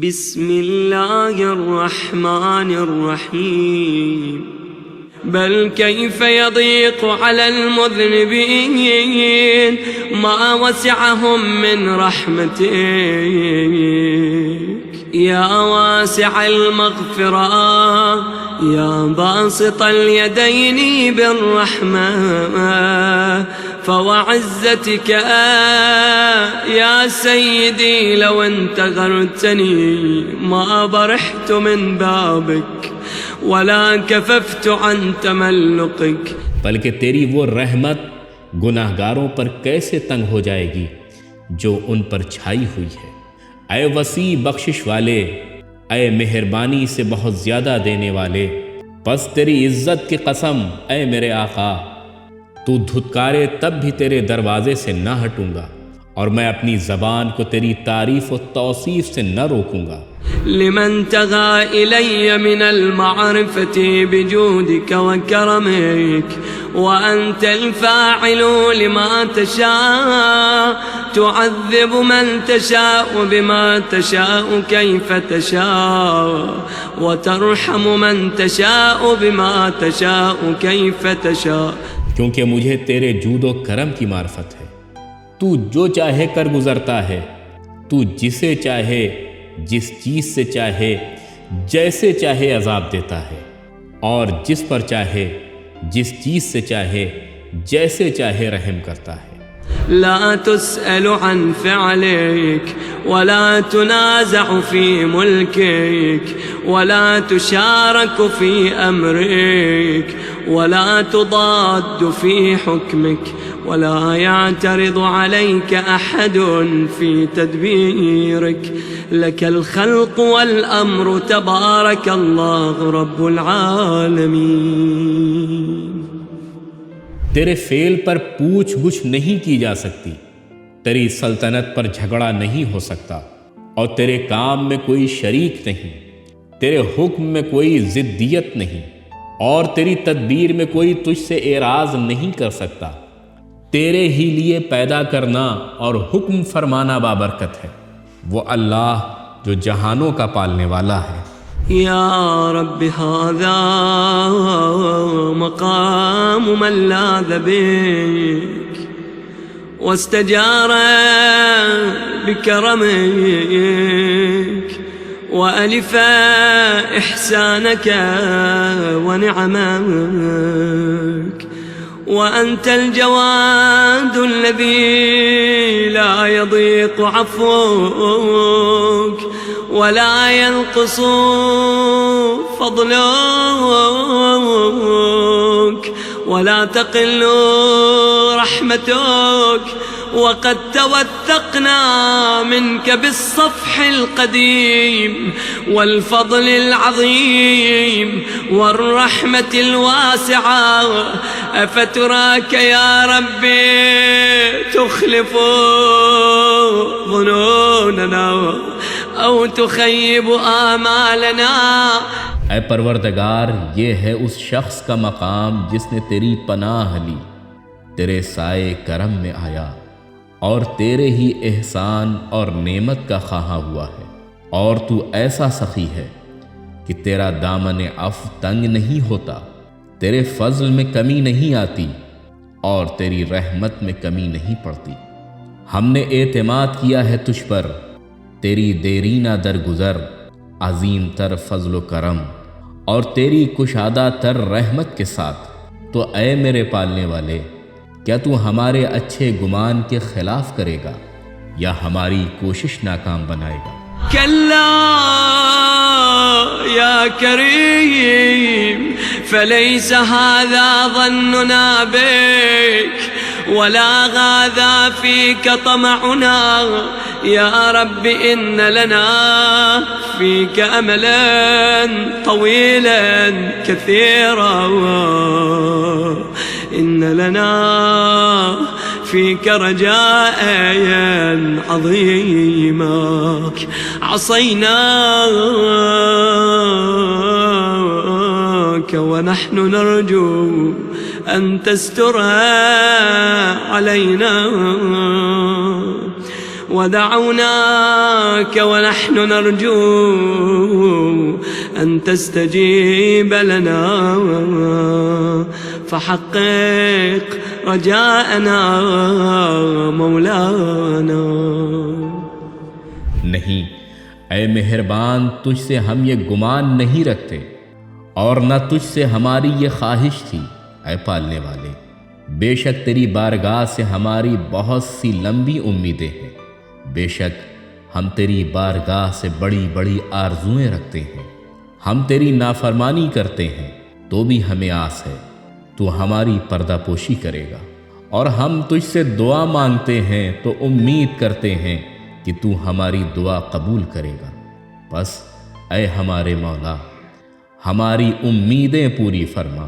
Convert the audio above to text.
बिस्मिल्लाहिर्रहमानिर्रहीम। बल कैफ यदीक़ु अलल मुज़निबीन मा वसिअहुम मिन रहमतिक या वासिअल मग़फ़िरा या बासितल यदैनि बिर्रहमा फ़वइज़्ज़तिक या सय्यदी लौ अंतज़रतनी मा बरहतु मिन बाबिक वला कफ़फ़्तु अन तमल्लुक़िक। बल्कि तेरी वो रहमत गुनाहगारों पर कैसे तंग हो जाएगी जो उन पर छाई हुई है। ऐ वसी बख्शिश वाले, ऐ मेहरबानी से बहुत ज़्यादा देने वाले, बस तेरी इज़्ज़त की कसम ऐ मेरे आका, तू धुतकारे तब भी तेरे दरवाजे से न हटूंगा और मैं अपनी ज़बान को तेरी तारीफ़ और तौसीफ़ से न रोकूंगा। लिमन तगा इलय्य मिनल मारिफति बिजूदिक व करमिक व अंतल फाइलु लिमा तशा तुअज़्ज़िबु मन तशाउ बिमा तशाउ कैफ तशाउ व तरहमु मन तशाउ बिमा तशाउ कैफ तशाउ। क्योंकि मुझे तेरे जूदो करम की मार्फत है। तू जो चाहे कर गुजरता है, तू जिसे चाहे जिस चीज़ से चाहे जैसे चाहे अजाब देता है और जिस पर चाहे जिस चीज़ से चाहे जैसे चाहे रहम करता है। ला तुस्अलु अन फ़अलिक वला तुनाज़अ फ़ी मुल्किक वला तुशारकु फ़ी अम्रिक वला तुदाद्दु फ़ी हुक्मिक वला यअतरिदु अलैक अहदुन फ़ी तदबीरिक लकल ख़ल्क़ु वल अम्रु तबारकल्लाहु रब्बुल आलमीन। तेरे फेल पर पूछ गुछ नहीं की जा सकती, तेरी सल्तनत पर झगड़ा नहीं हो सकता और तेरे काम में कोई शरीक नहीं, तेरे हुक्म में कोई जिद्दियत नहीं और तेरी तदबीर में कोई तुझसे एराज नहीं कर सकता। तेरे ही लिए पैदा करना और हुक्म फरमाना बाबरकत है। वो अल्लाह जो जहानों का पालने वाला है। या रब्बि हाज़ा मक़ाम मन लाज़ बिक वस्तजार बिकरमिक वअलिफ़ इहसानक वनिअमक वअन्त अल-जवाद अल्लज़ी ला यज़ीक़ु अफ़्वुक वला यनक़ुस फ़ज़लुक वला तक़िल्लु रहमतुक वक़द तवत्थक़ना मिनक बिस्सफ़हिल क़दीम वल फ़ज़लिल अज़ीम वर्रहमतिल वासिआ अफ़तराक या रब्बी तुख़लिफ़ु ज़ुनूनना औ तुख़य्यिबु आमालना। ऐ परवरदिगार, ये है उस शख्स का मकाम जिसने तेरी पनाह ली, तेरे साए करम में आया और तेरे ही एहसान और नेमत का ख़्वाहा हुआ है। और तू ऐसा सखी है कि तेरा दामन अफ़ तंग नहीं होता, तेरे फज़ल में कमी नहीं आती और तेरी रहमत में कमी नहीं पड़ती। हमने एतमाद किया है तुझ पर, तेरी देरीना दरगुज़र, अज़ीम तर फज़ल करम और तेरी कुशादा तर रहमत के साथ। तो ऐ मेरे पालने वाले, क्या तू हमारे अच्छे गुमान के खिलाफ करेगा या हमारी कोशिश नाकाम बनाएगा? कल्ला या करीम फलैस हाज़ा ज़न्नुना बिक वला गाज़ा फ़ीक तमअना या रब्बि इन्न लना फ़ीक अमलन तवीलन कसीरा इन्न लना फ़ीक रजाअन अज़ीमा असैनाक वनहनु नरजू अन तस्तर अलैना ودعوناك ونحن نرجو أن تستجيب لنا فحقق رجاءنا مولانا. नहीं ऐ मेहरबान, तुझसे हम ये गुमान नहीं रखते और न तुझसे हमारी ये ख्वाहिश थी ऐ पालने वाले। बेशक तेरी बारगाह से हमारी बहुत सी लंबी उम्मीदें हैं। बेशक हम तेरी बारगाह से बड़ी बड़ी आरजुएं रखते हैं। हम तेरी नाफरमानी करते हैं तो भी हमें आस है तू हमारी पर्दापोशी करेगा, और हम तुझसे दुआ मांगते हैं तो उम्मीद करते हैं कि तू हमारी दुआ कबूल करेगा। बस ऐ हमारे मौला, हमारी उम्मीदें पूरी फरमा।